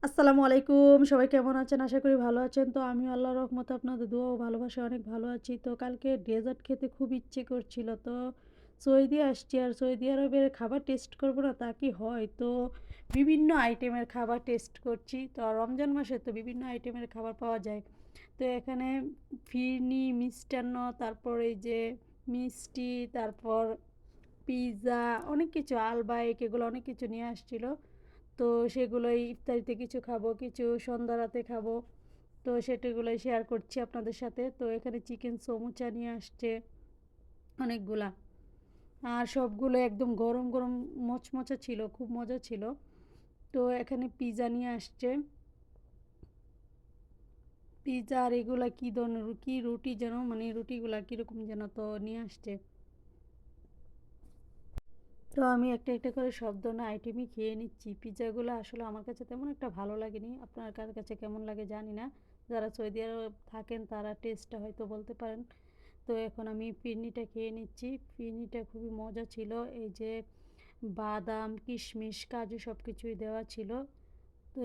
আসসালামু আলাইকুম। সবাই কেমন আছেন? আশা করি ভালো আছেন। তো আমিও আল্লাহর রহমতে আপনাদের দোয়া ও ভালোবাসায় অনেক ভালো আছি। তো কালকে ডেজার্ট খেতে খুব ইচ্ছে করছিল। তো সৌদি আসছি আর সৌদি আরবের খাবার টেস্ট করব না তা কি হয়? তো বিভিন্ন আইটেমের খাবার টেস্ট করছি। তো রমজান মাসে তো বিভিন্ন আইটেমের খাবার পাওয়া যায়। তো এখানে ফিরনি, মিষ্টান্ন, তারপর এই যে মিষ্টি, তারপর পিজ্জা অনেক কিছু আলবাইক এগুলো অনেক কিছু নিয়ে আসছিল। তো সেগুলোই ইফতারিতে কিছু খাবো, কিছু সন্ধ্যা রাতে খাবো। তো সেটাগুলোই শেয়ার করছি আপনাদের সাথে। তো এখানে চিকেন সমুচা নিয়ে আসছে অনেকগুলা। আর সবগুলো একদম গরম, গরম মচমচে ছিল, খুব মজা ছিল। তো এখানে পিজ্জা নিয়ে আসছে। পিজ্জা আর এগুলা কী ধরনের কী রুটি যেন মানে রুটিগুলা কীরকম যেন তো নিয়ে আসছে। তো আমি একটা, একটা করে সব ধরনের আইটেমই খেয়ে নিচ্ছি। পিজ্জাগুলো আসলে আমার কাছে তেমন একটা ভালো লাগেনি। আপনার কার কাছে কেমন লাগে জানি না। যারা সৌদি আরবে থাকেন তারা টেস্টটা হয়তো বলতে পারেন। তো এখন আমি ফিরনিটা খেয়ে নিচ্ছি। ফিরনিটা খুবই মজা ছিল। এই যে বাদাম, কিশমিশ, কাজু সব কিছুই দেওয়া ছিল। তো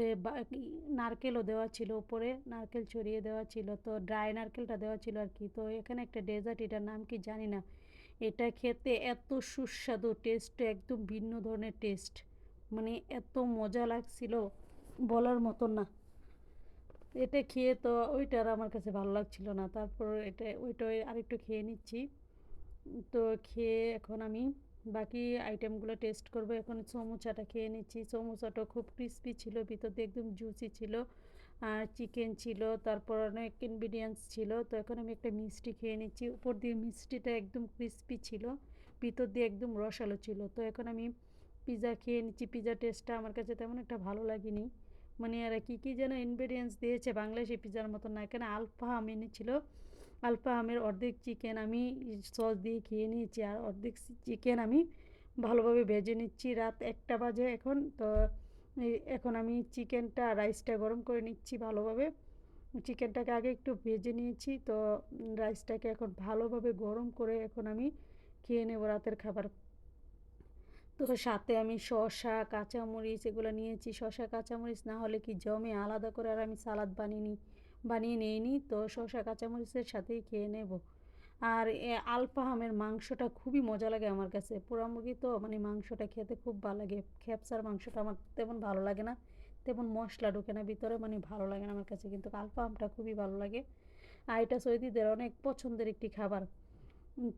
নারকেলও দেওয়া ছিল উপরে, নারকেল ছড়িয়ে দেওয়া ছিল। তো ড্রাই নারকেলটা দেওয়া ছিল আর কি। তো এখানে একটা ডেজার্ট, এটার নাম কি জানি না। এটা খেতে এত সুস্বাদু, টেস্ট একদম ভিন্ন ধরনের টেস্ট। মানে এত মজা লাগছিল বলার মতন না। এটা খেয়ে তো ওইটা আর আমার কাছে ভালো লাগছিল না। তারপর ওইটা আরেকটু খেয়ে নিচ্ছি। তো খেয়ে এখন আমি বাকি আইটেমগুলো টেস্ট করব। এখন সমুচাটা খেয়ে নিচ্ছি। সমুচাটা খুব ক্রিস্পি ছিল, ভিতর দিয়ে একদম জুসি ছিল। আর চিকেন ছিল, তারপর অনেক ইনগ্রিডিয়েন্টস ছিল। তো এখন আমি একটা মিষ্টি খেয়ে নিচ্ছি। উপর দিয়ে মিষ্টিটা একদম ক্রিস্পি ছিল, ভিতর দিয়ে একদম রসালো ছিল। তো এখন আমি পিৎজা খেয়ে নিচ্ছি। পিৎজা টেস্টটা আমার কাছে তেমন একটা ভালো লাগেনি। মানে এরা কী কী যেন ইনগ্রিডিয়েন্টস দিয়েছে, বাংলাদেশি পিৎজার মতন না। এখানে আলফাহাম এনেছিল। আলফাহামের অর্ধেক চিকেন আমি সস দিয়ে খেয়ে নিয়েছি, আর অর্ধেক চিকেন আমি ভালোভাবে ভেজে নিচ্ছি। রাত ১টা বাজে এখন। তো এখন আমি চিকেনটা রাইসটা গরম করে নিচ্ছি ভালোভাবে। চিকেনটাকে আগে একটু ভেজে নিয়েছি। তো রাইসটাকে এখন ভালোভাবে গরম করে এখন আমি খেয়ে নেব রাতের খাবার। তো সাথে আমি শসা, কাঁচামরিচ এগুলো নিয়েছি। শসা, কাঁচামরিচ না হলে কি জমে, আলাদা করে আর আমি সালাদ বানিয়ে নিইনি। তো শসা, কাঁচামরিচের সাথেই খেয়ে নেব। আর আলফাহামের মাংসটা খুবই মজা লাগে আমার কাছে। পোড়া মুরগি তো মানে মাংসটা খেতে খুব ভালো লাগে। খেপসার মাংসটা আমার তেমন ভালো লাগে না। তেমন মশলা ঢোকে না ভিতরে, মানে ভালো লাগে না আমার কাছে। কিন্তু আলফাহামটা খুবই ভালো লাগে। আর এটা সৌদিদের অনেক পছন্দের একটি খাবার।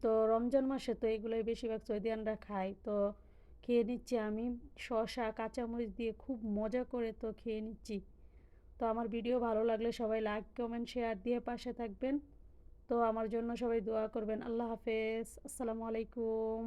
তো রমজান মাসে তো এগুলোই বেশিরভাগ সৌদিয়ানরা খায়। তো খেয়ে নিচ্ছি আমি শসা, কাঁচামরিচ দিয়ে খুব মজা করে তো খেয়ে নিচ্ছি। তো আমার ভিডিও ভালো লাগলে সবাই লাইক, কমেন্ট, শেয়ার দিয়ে পাশে থাকবেন। তো আমার জন্য সবাই দোয়া করবেন। আল্লাহ হাফেজ। আসসালামু আলাইকুম।